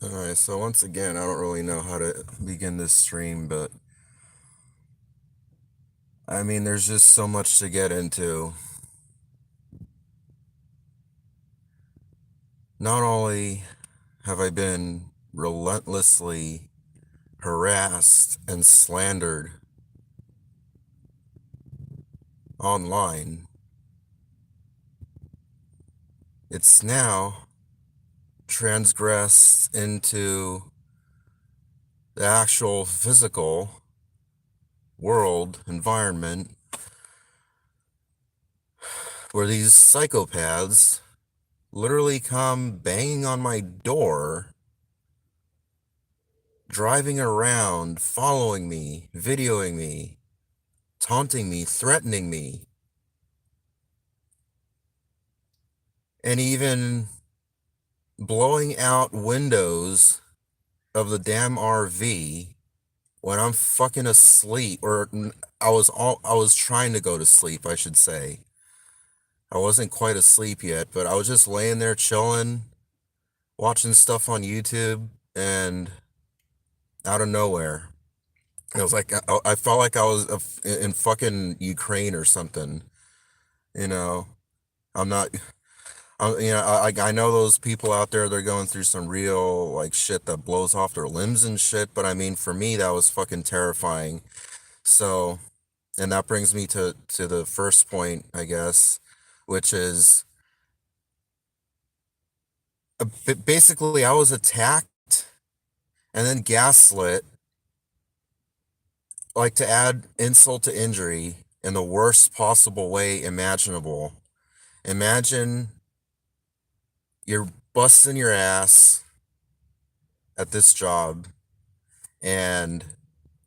Alright, so once again, I don't really know how to begin this stream, but I mean, there's just so much to get into. Not only have I been relentlessly harassed and slandered online, it's now transgressed into the actual physical world environment where these psychopaths literally come banging on my door, driving around, following me, videoing me, taunting me, threatening me, and even blowing out windows of the damn RV when I'm fucking asleep, or I was trying to go to sleep, I should say. I wasn't quite asleep yet, but I was just laying there chilling, watching stuff on YouTube, and out of nowhere, it was like I felt like I was in fucking Ukraine or something. You know, I'm not. I know those people out there. They're going through some real like shit that blows off their limbs and shit. But I mean, for me, that was fucking terrifying. So, and that brings me to the first point, I guess, which is basically I was attacked and then gaslit, like to add insult to injury in the worst possible way imaginable. Imagine you're busting your ass at this job and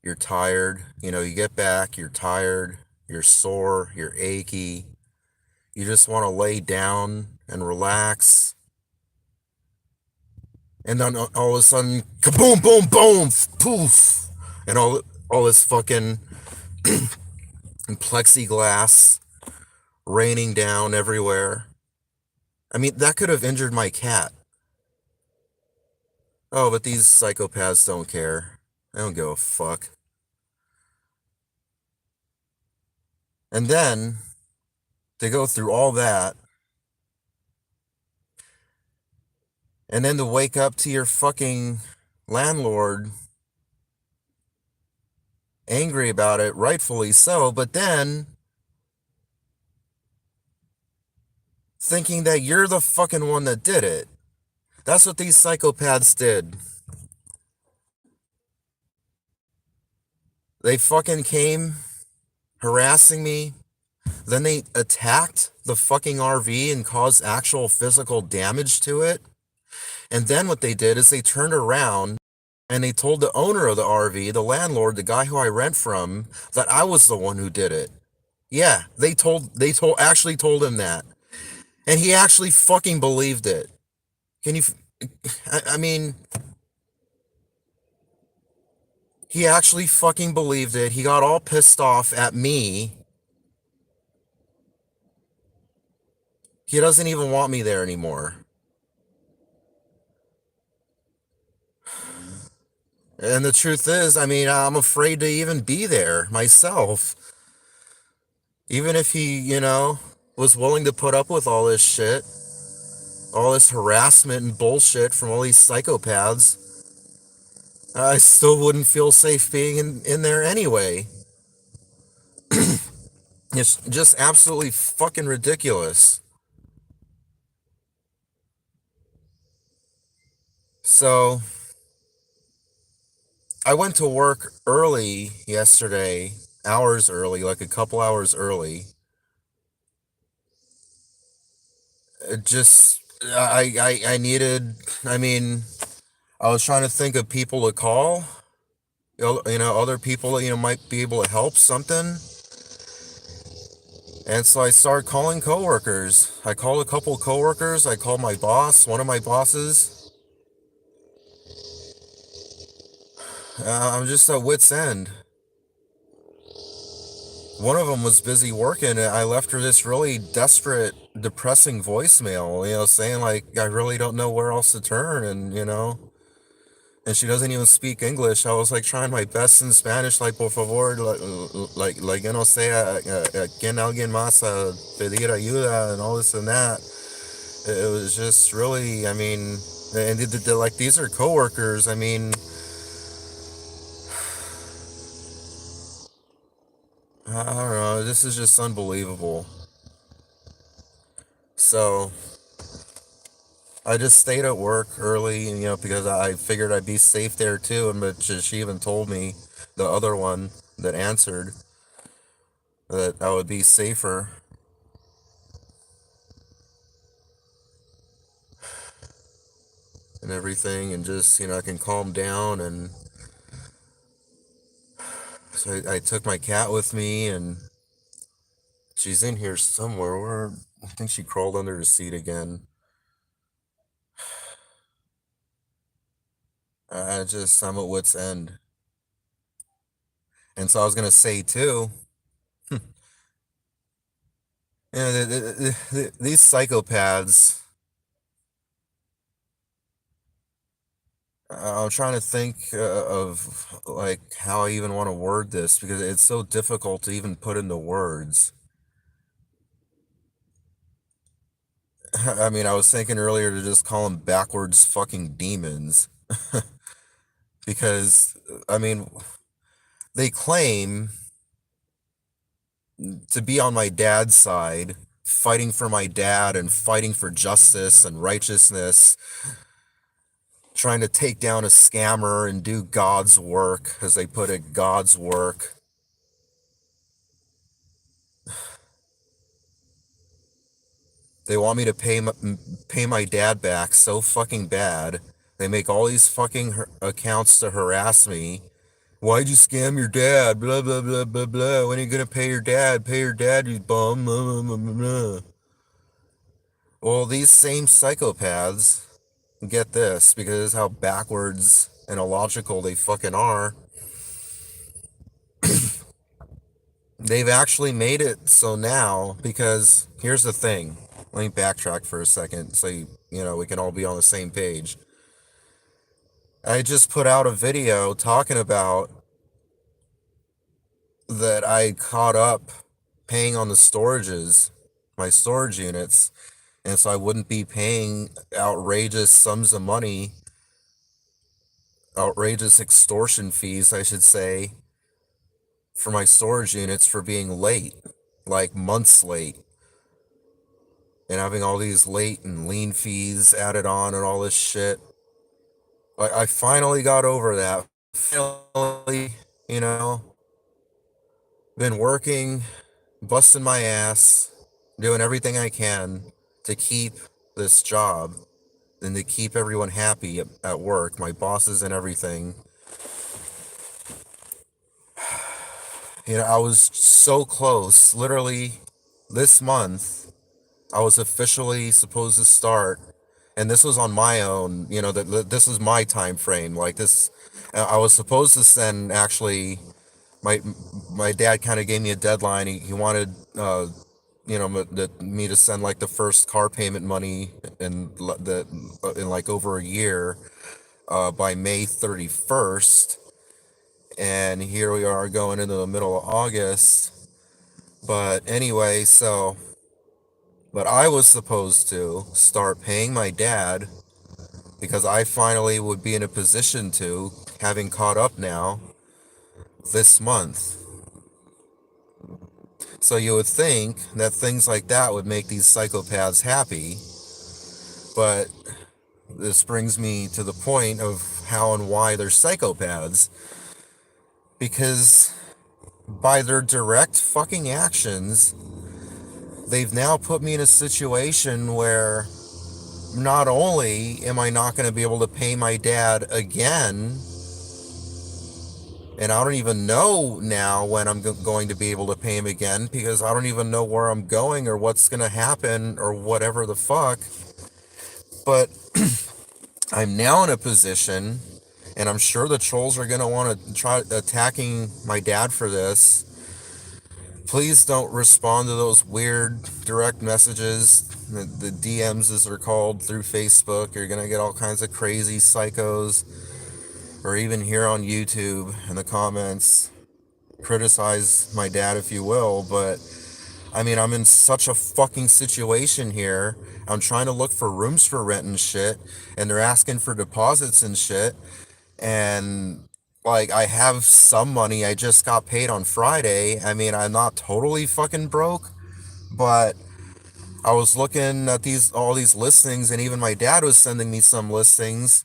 you're tired. You get back, you're tired, you're sore, you're achy. You just want to lay down and relax. And then all of a sudden, kaboom, boom, boom, poof. And all this fucking plexiglass raining down everywhere. I mean, that could have injured my cat. Oh, but these psychopaths don't care. They don't give a fuck. And then, to go through all that, and then to wake up to your fucking landlord angry about it, rightfully so, but then thinking that you're the fucking one that did it. That's what these psychopaths did. They fucking came harassing me. Then they attacked the fucking RV and caused actual physical damage to it. And then what they did is they turned around and they told the owner of the RV, the landlord, the guy who I rent from, that I was the one who did it. Yeah, actually told him that. And he actually fucking believed it. Can you, I mean, he actually fucking believed it. He got all pissed off at me. He doesn't even want me there anymore. And the truth is, I mean, I'm afraid to even be there myself. Even if he, was willing to put up with all this shit, all this harassment and bullshit from all these psychopaths, I still wouldn't feel safe being in there anyway. It's just absolutely fucking ridiculous. So, I went to work early yesterday, hours early, like a couple hours early. It just, I needed, I mean, I was trying to think of people to call, other people that, might be able to help something. And so I started calling coworkers. I called a couple coworkers. I called my boss, one of my bosses. I'm just at wit's end. One of them was busy working, and I left her this really desperate, depressing voicemail, saying like, I really don't know where else to turn, and and she doesn't even speak English. I was like trying my best in Spanish, like por favor, like yo no sé, quien alguien más pedir ayuda and all this and that. It was just really, I mean, and like these are coworkers. I mean, I don't know. This is just unbelievable. So I just stayed at work early, because I figured I'd be safe there too. And but she even told me, the other one that answered, that I would be safer and everything, and just I can calm down. And so I took my cat with me, and she's in here somewhere. Where I think she crawled under the seat again. I'm at wit's end. And so I was gonna say too, these psychopaths. I'm trying to think of like how I even want to word this, because it's so difficult to even put into words. I mean, I was thinking earlier to just call them backwards fucking demons, because I mean, they claim to be on my dad's side, fighting for my dad and fighting for justice and righteousness, trying to take down a scammer and do God's work, as they put it, God's work. They want me to pay my dad back so fucking bad. They make all these fucking accounts to harass me. Why'd you scam your dad? Blah, blah, blah, blah, blah. When are you gonna pay your dad? Pay your dad, you bum. Blah, blah, blah, blah, blah. Well, these same psychopaths, get this, because this is how backwards and illogical they fucking are. They've actually made it so now, because here's the thing. Let me backtrack for a second so we can all be on the same page. I just put out a video talking about that I caught up paying on the storages, my storage units, and so I wouldn't be paying outrageous sums of money, outrageous extortion fees, I should say, for my storage units for being late, like months late, and having all these late and lien fees added on and all this shit. I finally got over that. Finally, you know, been working, busting my ass, doing everything I can to keep this job and to keep everyone happy at work, my bosses and everything. I was so close. Literally, this month, I was officially supposed to start, and this was on my own. That this is my time frame. Like this, I was supposed to send. Actually, my my dad kind of gave me a deadline. He wanted me to send like the first car payment money in like over a year, by May 31st. And here we are going into the middle of August. But anyway, but I was supposed to start paying my dad, because I finally would be in a position to, having caught up now, this month. So you would think that things like that would make these psychopaths happy, but this brings me to the point of how and why they're psychopaths. Because by their direct fucking actions, they've now put me in a situation where not only am I not going to be able to pay my dad again, and I don't even know now when I'm going to be able to pay him again, because I don't even know where I'm going or what's going to happen or whatever the fuck. But I'm now in a position, and I'm sure the trolls are going to want to try attacking my dad for this. Please don't respond to those weird direct messages, the DMs as they're called, through Facebook. You're going to get all kinds of crazy psychos or even here on YouTube in the comments, criticize my dad if you will, but I mean, I'm in such a fucking situation here. I'm trying to look for rooms for rent and shit, and they're asking for deposits and shit. And like, I have some money. I just got paid on Friday. I mean, I'm not totally fucking broke, but I was looking at all these listings, and even my dad was sending me some listings,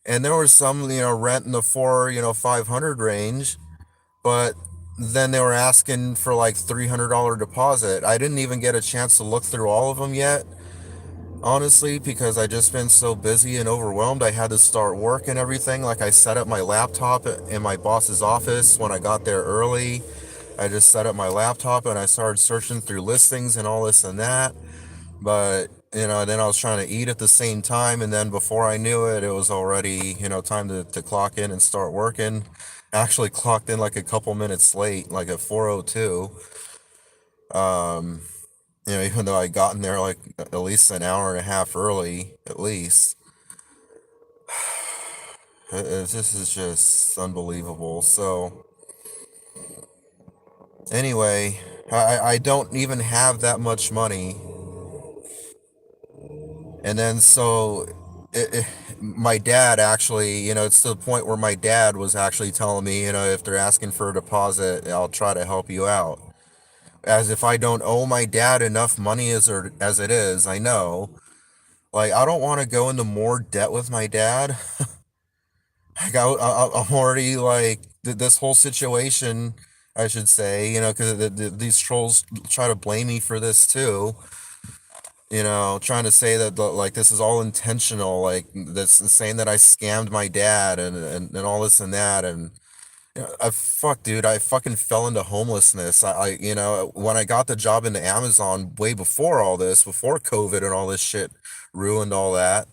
and there was some, rent in the 500 range, but then they were asking for like $300 deposit. I didn't even get a chance to look through all of them yet, honestly, because I just been so busy and overwhelmed. I had to start work and everything. Like, I set up my laptop in my boss's office when I got there early. I just set up my laptop and I started searching through listings and all this and that. But, then I was trying to eat at the same time. And then before I knew it, it was already, time to clock in and start working. Actually clocked in like a couple minutes late, like at 4:02. Um, even though I got in there like at least an hour and a half early, at least. This is just unbelievable. So, anyway, I don't even have that much money. And then so my dad actually, it's to the point where my dad was actually telling me, if they're asking for a deposit, I'll try to help you out. As if I don't owe my dad enough money as it is, I know. Like, I don't want to go into more debt with my dad. Like, I'm already like, this whole situation, I should say, because these trolls try to blame me for this too. Trying to say that like this is all intentional, like this saying that I scammed my dad and all this and that, and dude, I fucking fell into homelessness. When I got the job into Amazon way before all this, before COVID and all this shit ruined all that,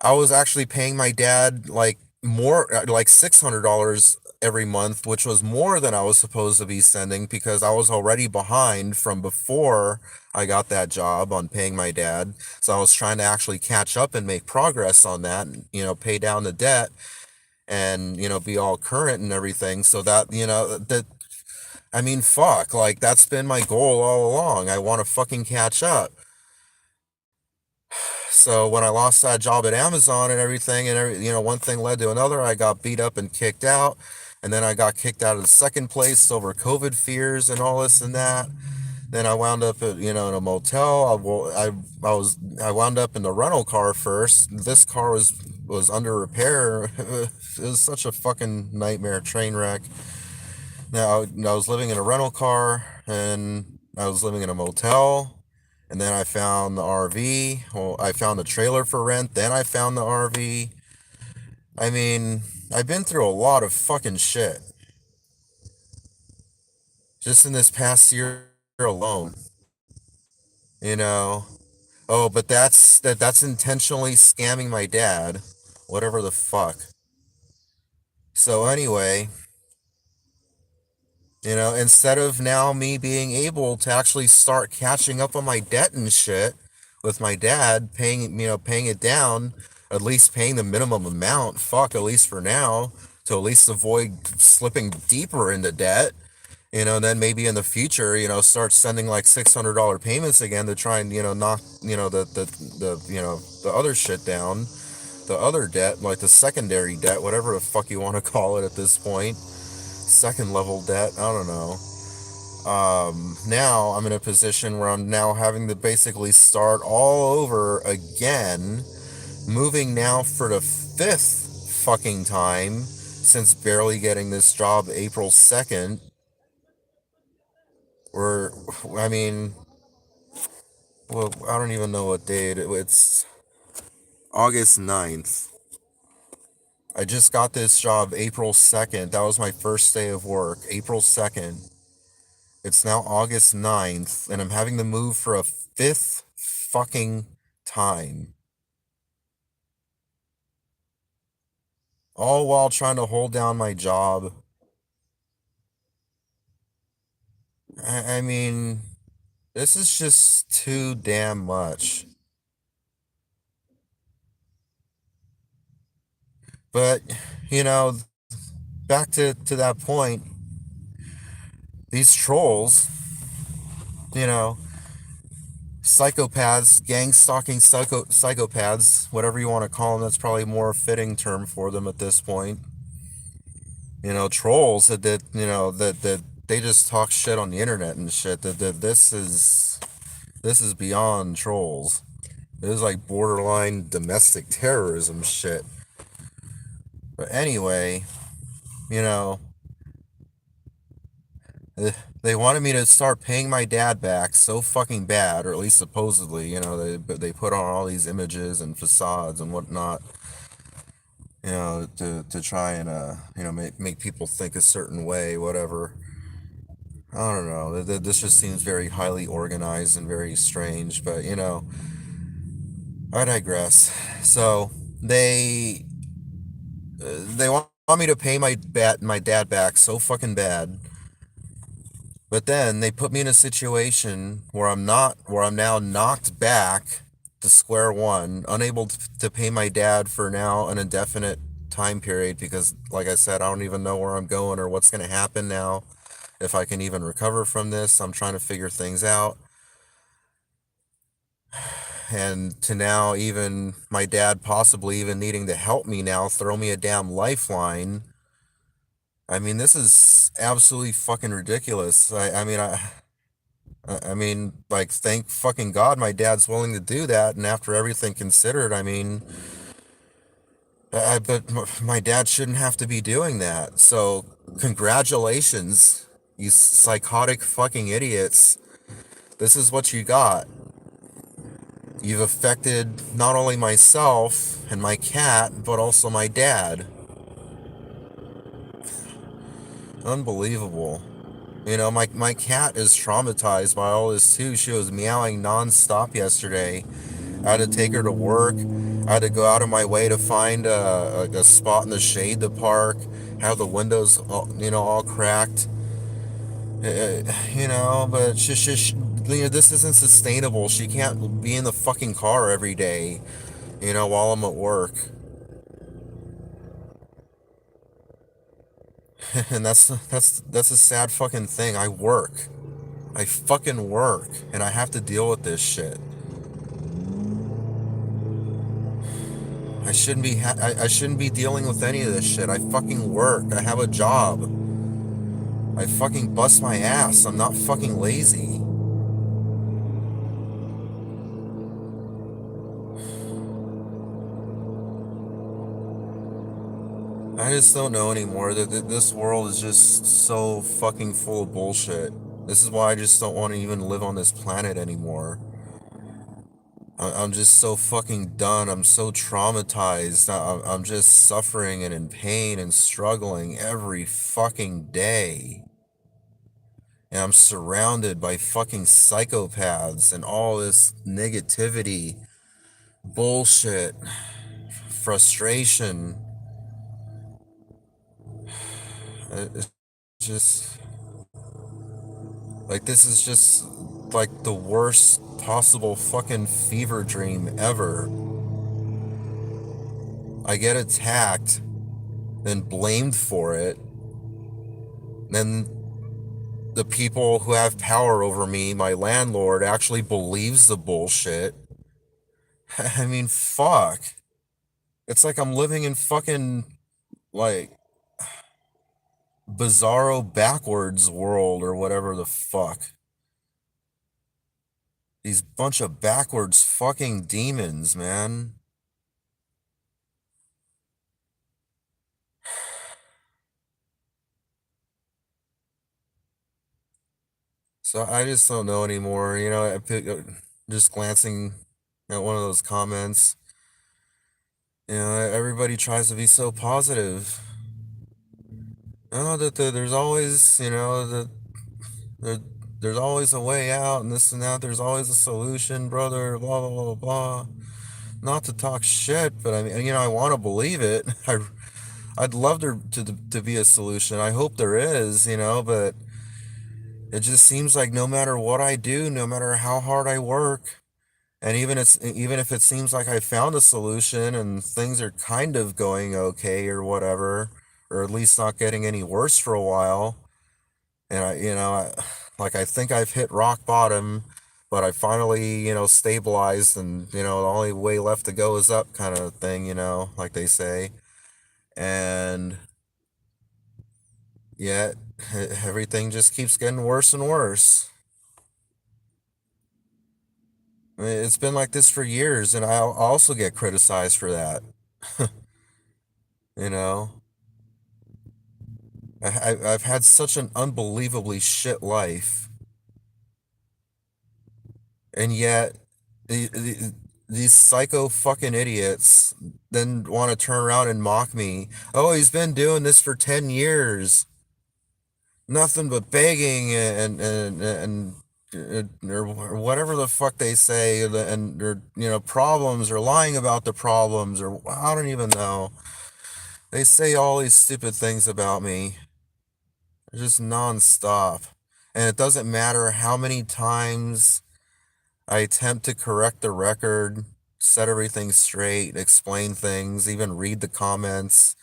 I was actually paying my dad like more, like $600 every month, which was more than I was supposed to be sending because I was already behind from before I got that job on paying my dad. So I was trying to actually catch up and make progress on that, and, pay down the debt and, be all current and everything. So that, I mean, fuck, like that's been my goal all along. I want to fucking catch up. So when I lost that job at Amazon and everything, and one thing led to another, I got beat up and kicked out, and then I got kicked out of the second place over COVID fears and all this and that. Then I wound up at, in a motel. I wound up in the rental car first. This car was under repair. It was such a fucking nightmare, train wreck. Now I was living in a rental car, and I was living in a motel, and then I found the RV. Well, I found the trailer for rent, then I found the RV. I mean, I've been through a lot of fucking shit just in this past year alone, you know. Oh, but that's intentionally scamming my dad. Whatever the fuck. So anyway, instead of now me being able to actually start catching up on my debt and shit with my dad, paying it down, at least paying the minimum amount, fuck, at least for now, to at least avoid slipping deeper into debt, then maybe in the future, start sending like $600 payments again to try and, knock, the other shit down, the other debt, like the secondary debt, whatever the fuck you want to call it at this point, second level debt, I don't know. Now I'm in a position where I'm now having to basically start all over again, moving now for the fifth fucking time since barely getting this job April 2nd. Or, I mean, well, I don't even know what date. It's August 9th. I just got this job April 2nd. That was my first day of work, April 2nd. It's now August 9th, and I'm having to move for a fifth fucking time. All while trying to hold down my job. I mean, this is just too damn much. But, you know, back to that point, these trolls, you know, psychopaths, gang stalking psychopaths, whatever you want to call them, that's probably a more fitting term for them at this point. Trolls that they just talk shit on the internet and shit. That this is beyond trolls. This is like borderline domestic terrorism shit. But anyway, you know, eh, they wanted me to start paying my dad back so fucking bad, or at least supposedly. They put on all these images and facades and whatnot. To try and make people think a certain way, whatever. I don't know. This just seems very highly organized and very strange, but I digress. So they want me to pay my dad back so fucking bad, but then they put me in a situation where I'm now knocked back to square one, unable to pay my dad for now an indefinite time period because, like I said, I don't even know where I'm going or what's going to happen now. If I can even recover from this, I'm trying to figure things out. And to now, even my dad possibly even needing to help me now, throw me a damn lifeline. I mean, this is absolutely fucking ridiculous. I mean, like, thank fucking God my dad's willing to do that. And after everything considered, I mean, but my dad shouldn't have to be doing that. So, congratulations, you psychotic fucking idiots. This is what you got. You've affected not only myself and my cat, but also my dad. Unbelievable. My cat is traumatized by all this too. She was meowing nonstop yesterday. I had to take her to work. I had to go out of my way to find a spot in the shade to park. Have the windows, all cracked. But this isn't sustainable. She can't be in the fucking car every day, while I'm at work. And that's a sad fucking thing. I work. I fucking work, and I have to deal with this shit. I shouldn't be dealing with any of this shit. I fucking work. I have a job. I fucking bust my ass. I'm not fucking lazy. I just don't know anymore. This world is just so fucking full of bullshit. This is why I just don't want to even live on this planet anymore. I'm just so fucking done. I'm so traumatized. I'm just suffering and in pain and struggling every fucking day. And I'm surrounded by fucking psychopaths and all this negativity, bullshit, frustration. It's just like this is just like the worst possible fucking fever dream ever. I get attacked, then blamed for it. Then the people who have power over me, my landlord, actually believes the bullshit. I mean, fuck. It's like I'm living in fucking, like, bizarro backwards world or whatever the fuck. These bunch of backwards fucking demons, man. So I just don't know anymore. Just glancing at one of those comments. Everybody tries to be so positive. Oh, there's always, there, there's always a way out and this and that. There's always a solution, brother. Blah blah blah blah. Not to talk shit, but I mean, I want to believe it. I'd love there to be a solution. I hope there is, but it just seems like no matter what I do, no matter how hard I work, And even if it seems like I found a solution and things are kind of going okay or whatever, or at least not getting any worse for a while, and like I think I've hit rock bottom, but I finally, stabilized, and the only way left to go is up, kind of thing, like they say. And yet everything just keeps getting worse and worse. I mean, it's been like this for years, and I also get criticized for that. You know, I've had such an unbelievably shit life, and yet these psycho fucking idiots then want to turn around and mock me. Oh, he's been doing this for 10 years. Nothing but begging or whatever the fuck they say, and or problems, or lying about the problems, or I don't even know. They say all these stupid things about me, just nonstop. And it doesn't matter how many times I attempt to correct the record, set everything straight, explain things, even read the comments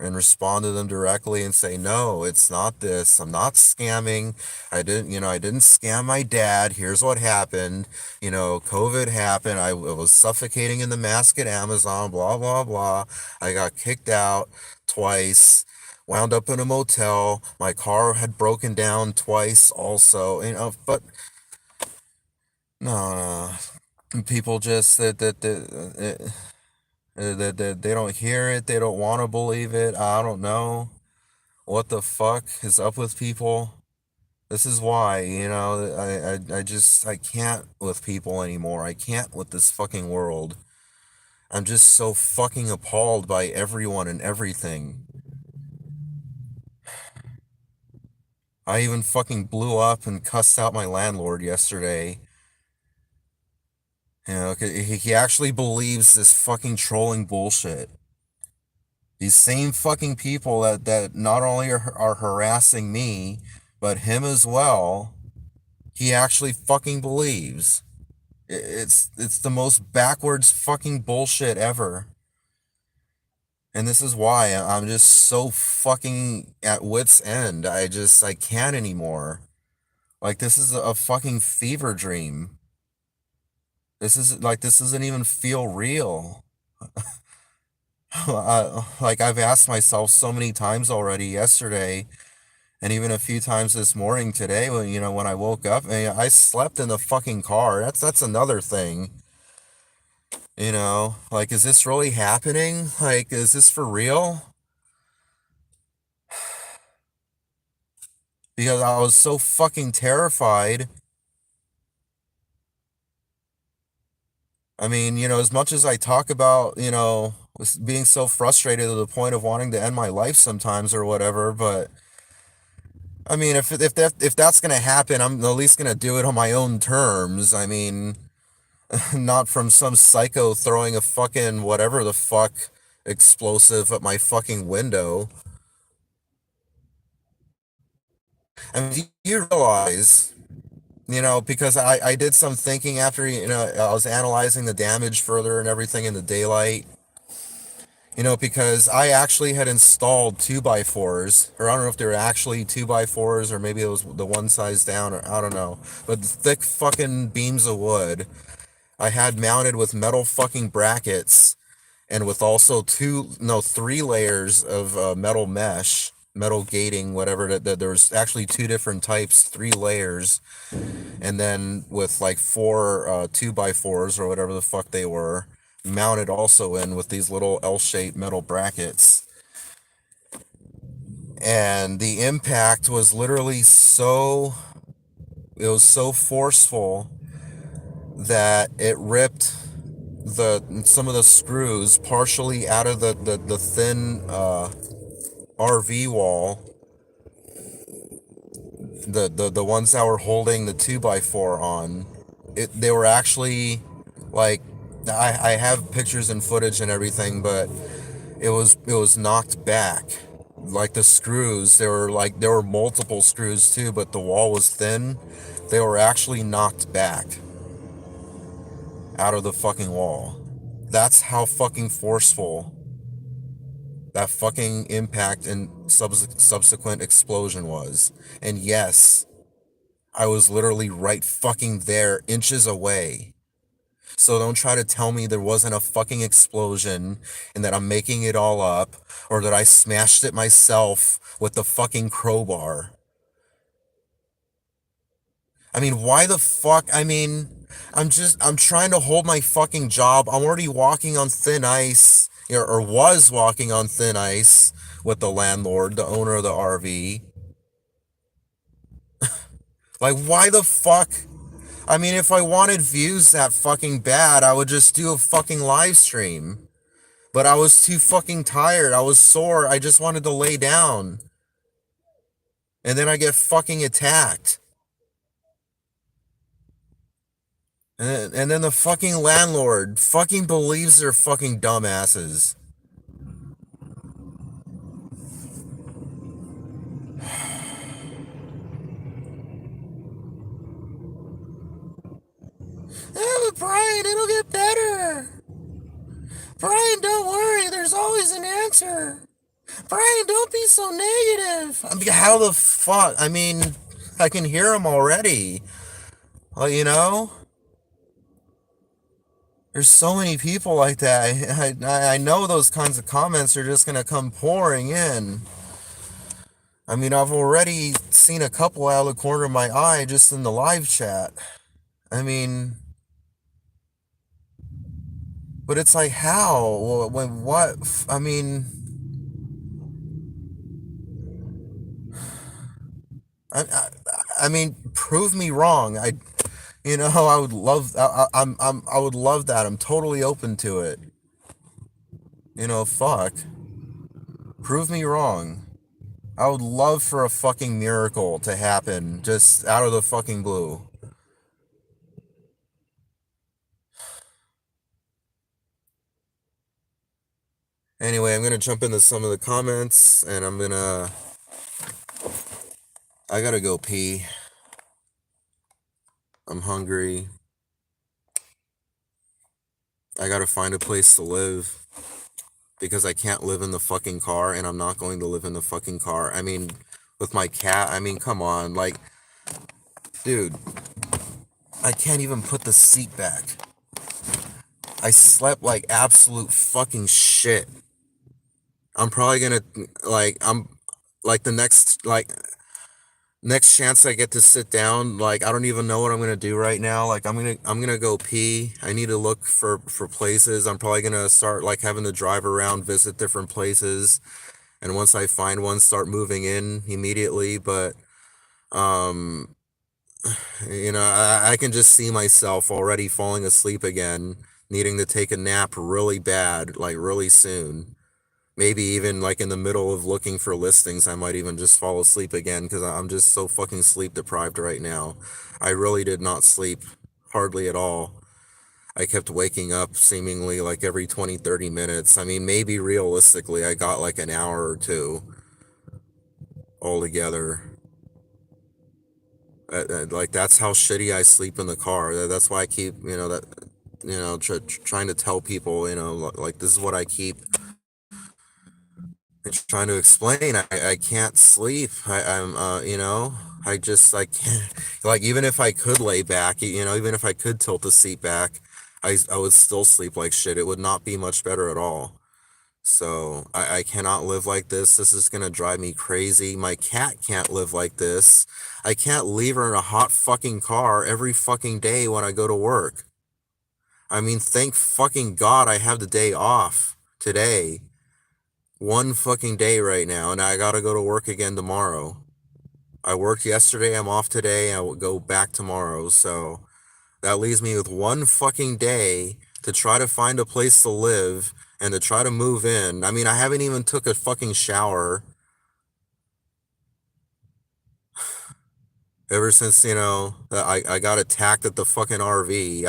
and respond to them directly and say, no, it's not this. I'm not scamming. I didn't scam my dad. Here's what happened. COVID happened. I was suffocating in the mask at Amazon, blah, blah, blah. I got kicked out twice. Wound up in a motel. My car had broken down twice also, but no, no. People just that they don't hear it, they don't want to believe it. I don't know what the fuck is up with people. This is why, I can't with people anymore. I can't with this fucking world. I'm just so fucking appalled by everyone and everything. I even fucking blew up and cussed out my landlord yesterday. 'Cause he actually believes this fucking trolling bullshit. These same fucking people that not only are harassing me, but him as well, he actually fucking believes. It's the most backwards fucking bullshit ever. And this is why I'm just so fucking at wit's end. I can't anymore. Like, this is a fucking fever dream. This doesn't even feel real. Like, I've asked myself so many times already yesterday, and even a few times this morning today, when I woke up. I slept in the fucking car. That's another thing. Like, is this really happening? Like, is this for real? Because I was so fucking terrified. I mean, as much as I talk about, being so frustrated to the point of wanting to end my life sometimes or whatever, but I mean, if that's gonna happen, I'm at least gonna do it on my own terms. I mean, not from some psycho throwing a fucking whatever the fuck explosive at my fucking window. I mean, do you realize, because I did some thinking after, I was analyzing the damage further and everything in the daylight, because I actually had installed 2x4s, or I don't know if they were actually 2x4s, or maybe it was the one size down, or I don't know, but thick fucking beams of wood I had mounted with metal fucking brackets, and with also three layers of metal mesh, metal gating, whatever. That there was actually two different types, three layers, and then with like four 2x4s or whatever the fuck they were, mounted also in with these little L-shaped metal brackets. And the impact was literally it was so forceful that it ripped some of the screws partially out of the thin RV wall, the ones that were holding the 2x4 on. They were actually, like, I have pictures and footage and everything, but it was knocked back. Like, the screws, there were multiple screws too, but the wall was thin. They were actually knocked back out of the fucking wall. That's how fucking forceful that fucking impact and subsequent explosion was. And yes, I was literally right fucking there, inches away. So don't try to tell me there wasn't a fucking explosion and that I'm making it all up or that I smashed it myself with the fucking crowbar. I mean, why the fuck? I mean, I'm trying to hold my fucking job. I'm already walking on thin ice, or was walking on thin ice with the landlord, the owner of the RV. Like, why the fuck? I mean, if I wanted views that fucking bad, I would just do a fucking live stream. But I was too fucking tired. I was sore. I just wanted to lay down. And then I get fucking attacked. And then the fucking landlord fucking believes they're fucking dumbasses. Oh, but Brian, it'll get better. Brian, don't worry. There's always an answer. Brian, don't be so negative. I mean, how the fuck? I mean, I can hear him already. Well, you know, there's so many people like that. I know those kinds of comments are just gonna come pouring in. I mean, I've already seen a couple out of the corner of my eye just in the live chat. I mean, but it's like, how? When what? I mean, I, I mean, prove me wrong. I would love. I would love that. I'm totally open to it. Fuck. Prove me wrong. I would love for a fucking miracle to happen, just out of the fucking blue. Anyway, I'm gonna jump into some of the comments, and I gotta go pee. I'm hungry. I gotta find a place to live because I can't live in the fucking car, and I'm not going to live in the fucking car. I mean, with my cat, I mean, come on. Like, dude, I can't even put the seat back. I slept like absolute fucking shit. I'm probably gonna, I'm, like, next chance I get to sit down, like, I don't even know what I'm gonna do right now. Like, I'm gonna go pee. I need to look for places. I'm probably gonna start, like, having to drive around, visit different places, and once I find one, start moving in immediately. But um I can just see myself already falling asleep again, needing to take a nap really bad, like really soon. Maybe even like in the middle of looking for listings, I might even just fall asleep again because I'm just so fucking sleep deprived right now. I really did not sleep hardly at all. I kept waking up seemingly like every 20, 30 minutes. I mean, maybe realistically, I got like an hour or two altogether. Like, that's how shitty I sleep in the car. That's why I keep, trying to tell people, like, this is what I keep trying to explain. I can't sleep. I just, like, like, even if I could lay back, even if I could tilt the seat back, I would still sleep like shit. It would not be much better at all. So I cannot live like this. This is gonna drive me crazy. My cat can't live like this. I can't leave her in a hot fucking car every fucking day when I go to work. I mean, thank fucking God I have the day off today. One fucking day right now, and I gotta go to work again tomorrow. I worked yesterday, I'm off today, I will go back tomorrow, so that leaves me with one fucking day to try to find a place to live and to try to move in. I mean, I haven't even took a fucking shower ever since, I got attacked at the fucking RV.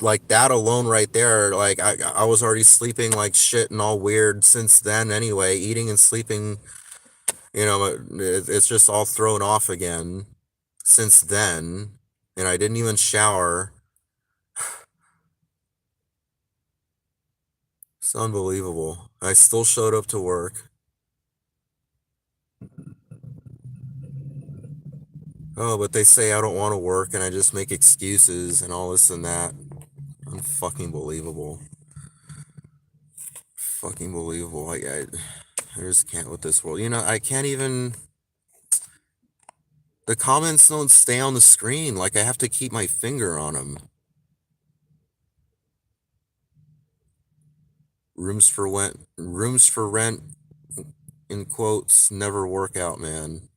Like, that alone right there, like, I was already sleeping like shit and all weird since then anyway. Eating and sleeping, it's just all thrown off again since then. And I didn't even shower. It's unbelievable. I still showed up to work. Oh, but they say I don't want to work and I just make excuses and all this and that. Unfucking believable. Fucking believable. I just can't with this world. I can't even. The comments don't stay on the screen. Like, I have to keep my finger on them. Rooms for rent, in quotes, never work out, man.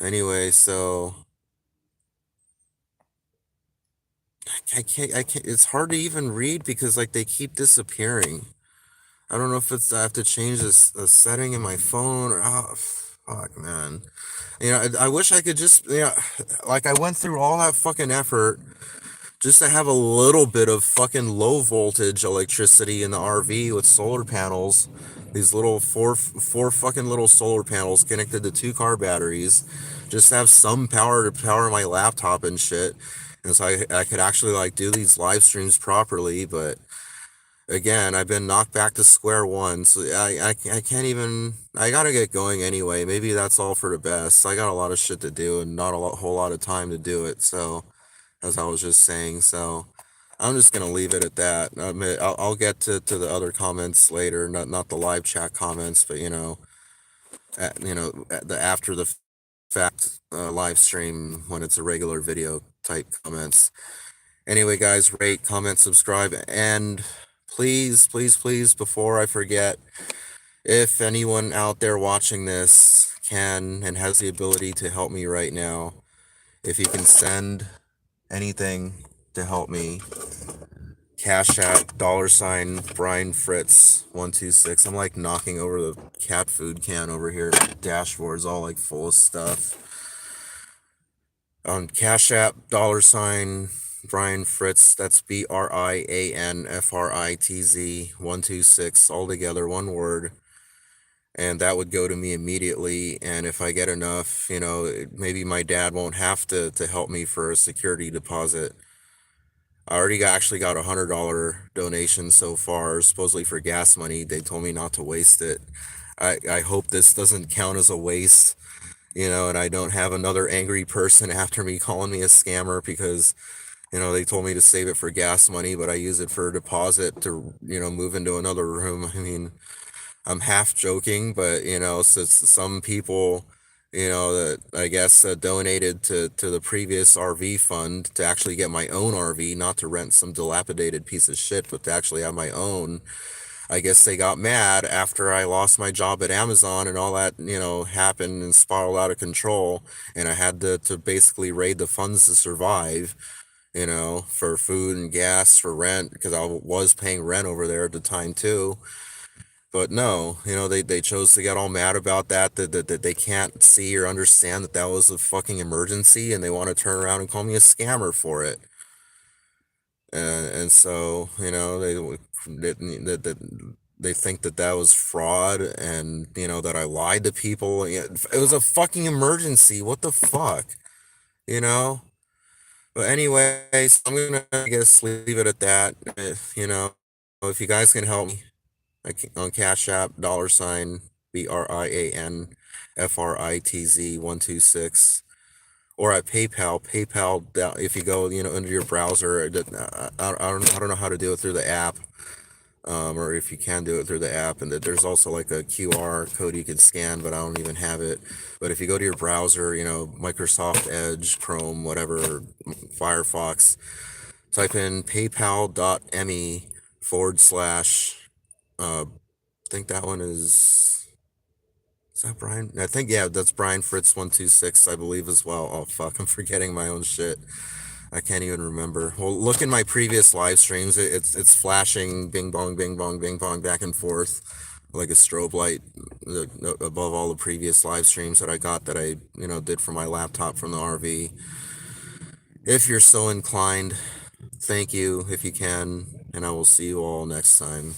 Anyway, so I can't, it's hard to even read because, like, they keep disappearing. I don't know if it's, I have to change a setting in my phone or, oh, fuck, man. I wish I could just, like, I went through all that fucking effort just to have a little bit of fucking low voltage electricity in the RV with solar panels. These little four fucking little solar panels connected to two car batteries, just to have some power to power my laptop and shit. And so I could actually like do these live streams properly, but again, I've been knocked back to square one. So I can't even, I gotta get going anyway. Maybe that's all for the best. I got a lot of shit to do and not whole lot of time to do it. So, as I was just saying, so I'm just gonna leave it at that. I'll get to the other comments later, not the live chat comments, but at the after the fact live stream when it's a regular video type comments. Anyway, guys, rate, comment, subscribe, and please, please, please, before I forget, if anyone out there watching this can and has the ability to help me right now, if you can send anything to help me, Cash App, $Brian Fritz 126. I'm like knocking over the cat food can over here. Dashboard's all like full of stuff. On Cash App, Brian Fritz, that's BRIANFRITZ 126, all together, one word. And that would go to me immediately. And if I get enough, maybe my dad won't have to help me for a security deposit. I already actually got $100 donation so far, supposedly for gas money. They told me not to waste it. I hope this doesn't count as a waste, and I don't have another angry person after me calling me a scammer because, they told me to save it for gas money, but I use it for a deposit to, move into another room. I mean, I'm half joking, but so some people, that I guess donated to the previous RV fund to actually get my own RV, not to rent some dilapidated piece of shit, but to actually have my own. I guess they got mad after I lost my job at Amazon and all that, happened and spiraled out of control, and I had to basically raid the funds to survive. For food and gas, for rent, because I was paying rent over there at the time too. But no, they chose to get all mad about that they can't see or understand that was a fucking emergency, and they want to turn around and call me a scammer for it. And so, they think that was fraud, and, that I lied to people. It was a fucking emergency. What the fuck? You know? But anyway, so I'm gonna, I guess, leave it at that. If you guys can help me, on Cash App, BRIANFRITZ 126, or at PayPal. If you go, under your browser, I don't know how to do it through the app, or if you can do it through the app, and that there's also like a QR code you can scan, but I don't even have it. But if you go to your browser, Microsoft Edge, Chrome, whatever, Firefox, type in paypal.me/, I think that one is that Brian? I think, yeah, that's Brian Fritz 126, I believe, as well. Oh fuck, I'm forgetting my own shit. I can't even remember. Well, look in my previous live streams. It's flashing bing bong, bing bong, bing bong, back and forth like a strobe light, above all the previous live streams that I got, that I did from my laptop from the RV. If you're so inclined, thank you if you can, and I will see you all next time.